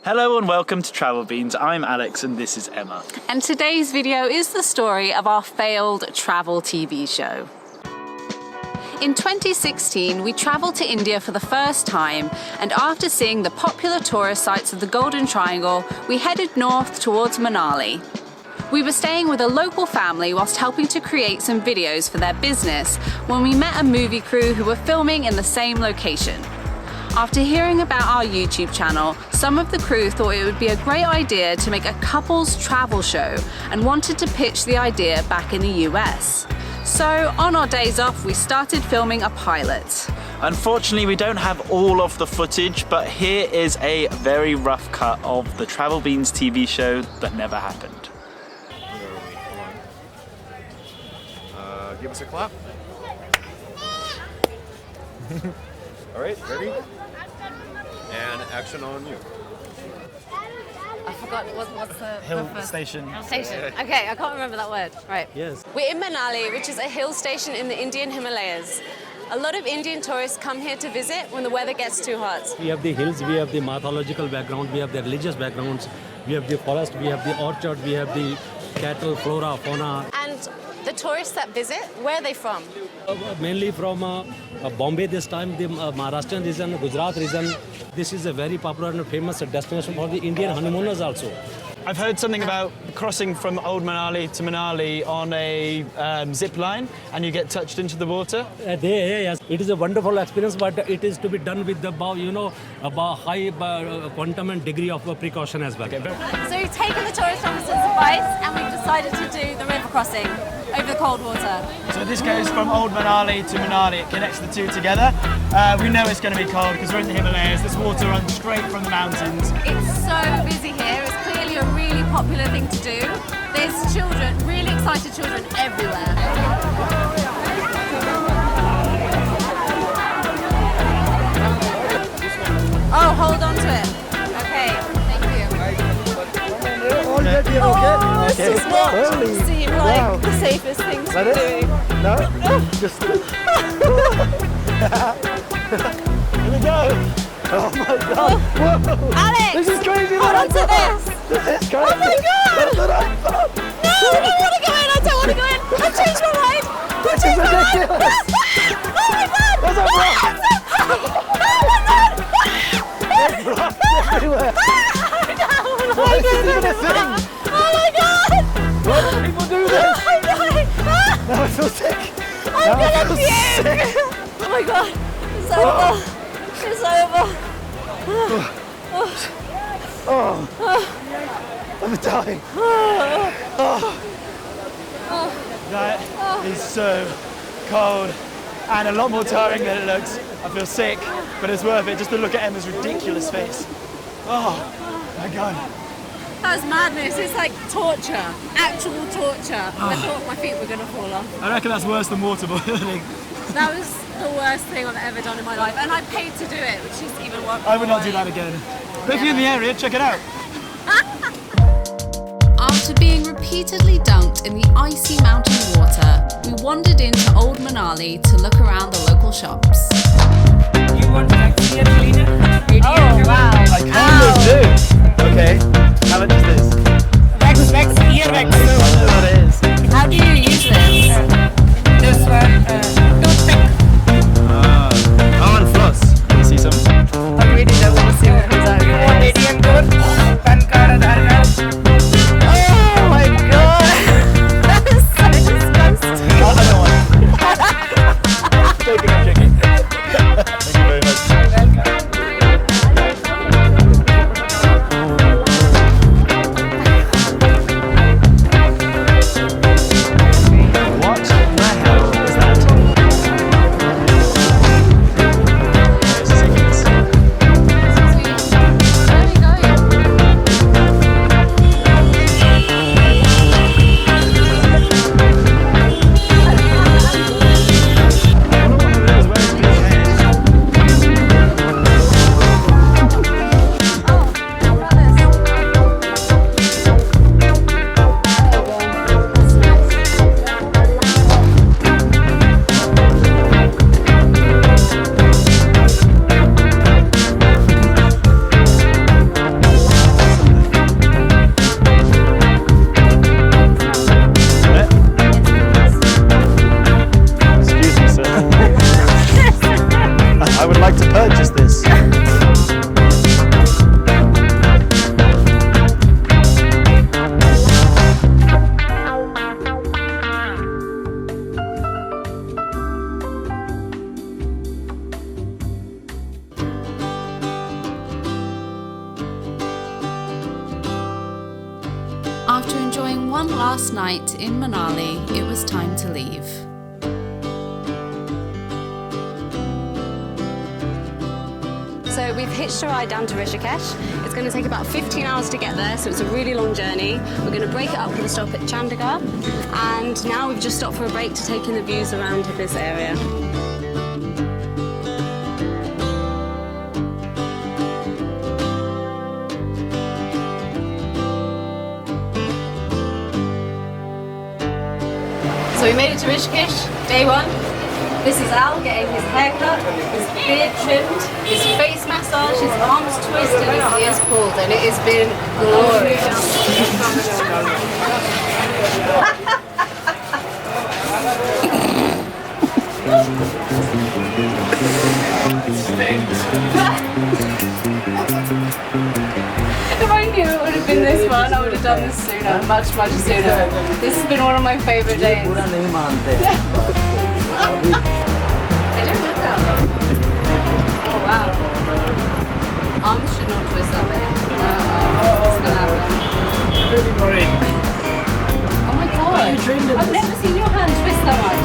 Hello and welcome to Travel Beans. I'm Alex and this is Emma. And today's video is the story of our failed travel TV show. In 2016, we travelled to India for the first time, and after seeing the popular tourist sites of the Golden Triangle, we headed north towards Manali. We were staying with a local family whilst helping to create some videos for their business when we met a movie crew who were filming in the same location. After hearing about our YouTube channel, some of the crew thought it would be a great idea to make a couples travel show and wanted to pitch the idea back in the US. So on our days off, we started filming a pilot. Unfortunately, we don't have all of the footage, but here is a very rough cut of the Travel Beans TV show that never happened. Where are we? Hold on. Give us a clap. All right, ready? And action on you. I forgot what's the Hill first station. station. Okay, I can't remember that word. Right. Yes. We're in Manali, which is a hill station in the Indian Himalayas. A lot of Indian tourists come here to visit when the weather gets too hot. We have the hills, we have the mythological background, we have the religious backgrounds, we have the forest, we have the orchard, we have the cattle, flora, fauna. And the tourists that visit, where are they from? Mainly from Bombay this time, the Maharashtrian region, Gujarat region. This is a very popular and famous destination for the Indian honeymooners also. I've heard something about crossing from Old Manali to Manali on a zip line and you get touched into the water. Yes, it is a wonderful experience, but it is to be done with the high quantum and degree of precaution as well. So we've taken the tourist officer's advice and we've decided to do the river crossing over the cold water. So this goes from Old Manali to Manali. It connects the two together. We know it's going to be cold because we're in the Himalayas. This water runs straight from the mountains. It's so busy here. It's clearly a really popular thing to do. There's children, really excited children everywhere. Oh, hold on to it. Okay, thank you. Oh, this does not seem like the safest thing to be doing. No? Just... Here we go! Oh my god! Whoa! Alex! This is crazy! Hold on to this! This is crazy! Oh my god! That's what I thought! No, I don't want to go in! I don't want to go in! I've changed my mind! I've changed my mind! Oh my god! There's a rock! There's rocks everywhere! Why is this even a thing? Oh my god! Why do people do this? I'm dying! Now I feel sick! I'm gonna puke! Oh my god! It's over! It's over! I'm dying! That is so cold and a lot more tiring than it looks. I feel sick, but it's worth it just to look at Emma's ridiculous face. Oh my god. That was madness. It's like torture. Actual torture. I thought my feet were going to fall off. I reckon that's worse than waterboarding. That was the worst thing I've ever done in my life. And I paid to do it, which is even worse. I would not do that again. But if you're in the area, check it out. After being repeatedly dunked in the icy mountain water, we wandered into Old Manali to look around the local shops. You want to see a cleaner? Oh, wow. I kind of do. Okay, how much is this? Wax, earwax. I don't know what it is. How do you use this? This one, toothpick. Oh, and floss. Can you see some? I really don't want to see what comes out. You want ATM code? PAN card, Aadhaar card. Oh my god! That is so disgusting. I don't want it. Take it, check it. Thank you very much. After enjoying one last night in Manali, it was time to leave. So we've hitched a ride down to Rishikesh. It's going to take about 15 hours to get there, so it's a really long journey. We're going to break it up with a stop at Chandigarh, and now we've just stopped for a break to take in the views around this area. So we made it to Rishikesh, day one. This is Al getting his hair cut, his beard trimmed, his face massage, his arms twisted, his ears pulled, and it has been glorious. If I knew it would have been this fun, I would have done this sooner, much sooner. This has been one of my favourite days. I don't look that way. Oh wow. Arms should not twist that way. What's gonna happen? Really worried. Oh my god. I've never seen your hand twist that much.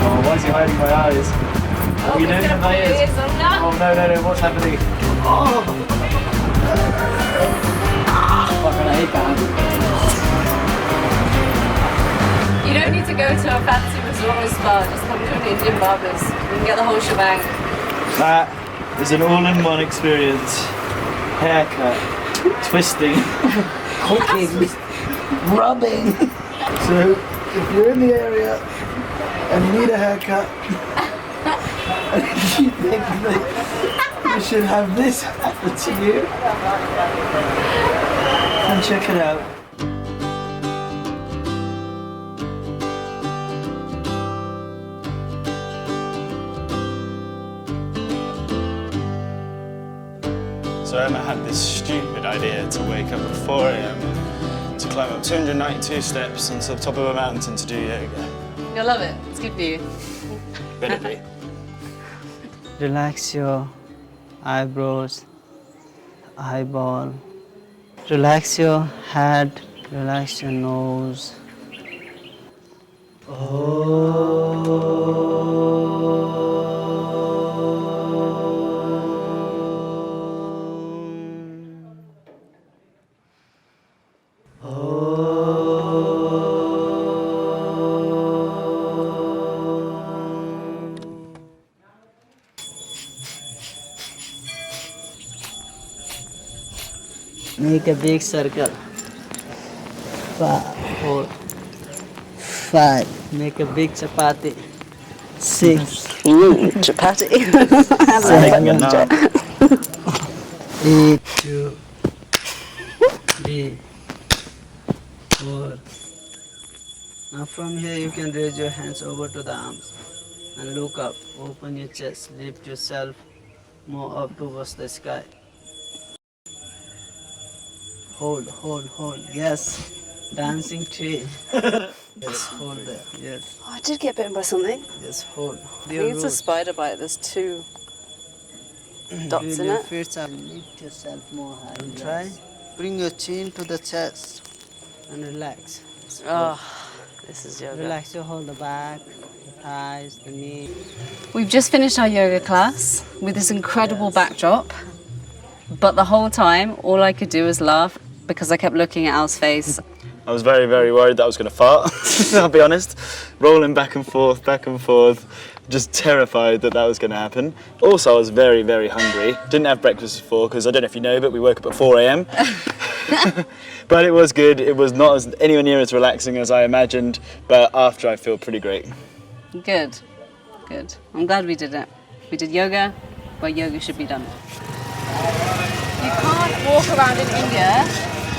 Oh, why is he hiding my eyes? Oh, you know he's gonna my put ears. your ears on now. Oh no, what's happening? Fucking I hate that. You don't need to go to a fancy resort or spa, just come to an Indian barber's. You can get the whole shebang. That is an all-in-one experience. Haircut, twisting, cooking, rubbing. So if you're in the area and you need a haircut, and you think that you should have this happen to you, then check it out. So Emma had this stupid idea to wake up at 4 AM to climb up 292 steps onto the top of a mountain to do yoga. You'll love it. It's good for you. Better be. Relax your eyebrows, eyeball. Relax your head, relax your nose. Make a big circle. 5, 4, 5. Make a big chapati. 6. Chapati. Making a nut. 8, 2, 3, 4. Now from here you can raise your hands over to the arms and look up. Open your chest. Lift yourself more up towards the sky. Hold. Yes. Dancing tree. Yes, hold there. Yes. Oh, I did get bitten by something. Yes, hold. I think it's a spider bite. There's 2 dots in your it. feet up. Lift yourself more high. And try. Bring your chin to the chest and relax. Oh, this is yoga. Relax your whole the back, the thighs, the knee. We've just finished our yoga class with this incredible backdrop, but the whole time all I could do was laugh because I kept looking at Al's face. I was very, very worried that I was going to fart, I'll be honest. Rolling back and forth, just terrified that was going to happen. Also, I was very, very hungry. Didn't have breakfast before because I don't know if you know, but we woke up at 4 AM. But it was good. It was not anywhere near as relaxing as I imagined, but after I feel pretty great. Good. I'm glad we did it. We did yoga where yoga should be done. You can't walk around in India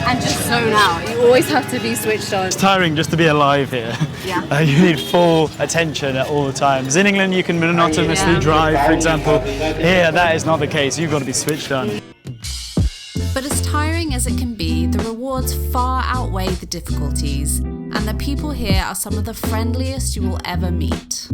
and just zone out. You always have to be switched on. It's tiring just to be alive here. Yeah. You need full attention at all times. In England, you can monotonously drive, for example. Here, that is not the case. You've got to be switched on. But as tiring as it can be, the rewards far outweigh the difficulties, and the people here are some of the friendliest you will ever meet.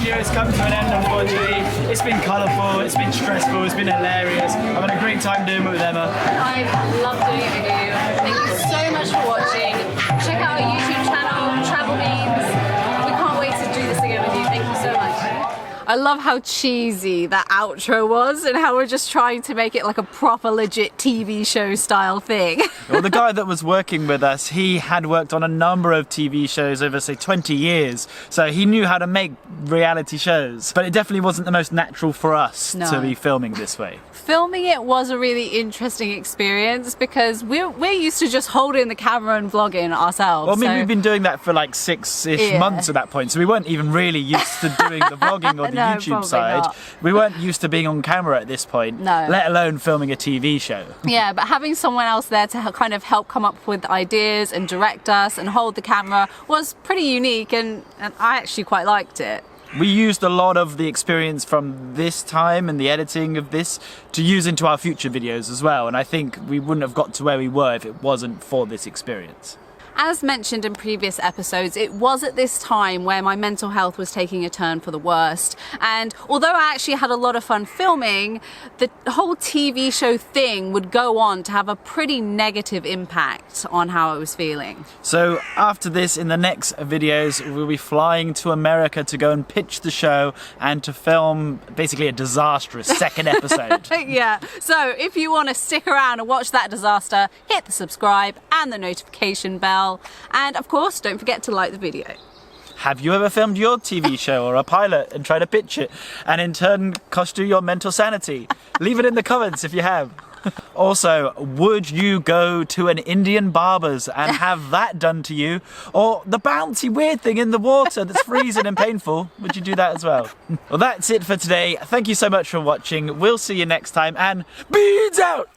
video has come to an end, unfortunately. It's been colourful, it's been stressful, it's been hilarious. I've had a great time doing it with Emma. I've loved doing it with you. Thank you so much for watching. Check out our YouTube channel, Travel Beans. We can't wait to do this again with you. Thank you so much. I love how cheesy that outro was and how we're just trying to make it like a proper legit TV show style thing. Well, the guy that was working with us, he had worked on a number of TV shows over, say, 20 years. So he knew how to make reality shows. But it definitely wasn't the most natural for us to be filming this way. Filming it was a really interesting experience because we're used to just holding the camera and vlogging ourselves. Well, I mean, we've been doing that for like 6-ish months at that point, so we weren't even really used to doing the vlogging or the YouTube side. Not. We weren't used to being on camera at this point, let alone filming a TV show. Yeah, but having someone else there to kind of help come up with ideas and direct us and hold the camera was pretty unique, and I actually quite liked it. We used a lot of the experience from this time and the editing of this to use into our future videos as well, and I think we wouldn't have got to where we were if it wasn't for this experience. As mentioned in previous episodes, it was at this time where my mental health was taking a turn for the worst. And although I actually had a lot of fun filming, the whole TV show thing would go on to have a pretty negative impact on how I was feeling. So after this, in the next videos, we'll be flying to America to go and pitch the show and to film basically a disastrous second episode. Yeah, so if you want to stick around and watch that disaster, hit the subscribe and the notification bell. And of course, don't forget to like the video. Have you ever filmed your TV show or a pilot and tried to pitch it and in turn cost you your mental sanity? Leave it in the comments if you have. Also, would you go to an Indian barber's and have that done to you? Or the bouncy weird thing in the water that's freezing and painful? Would you do that as well? Well, that's it for today. Thank you so much for watching. We'll see you next time, and beads out!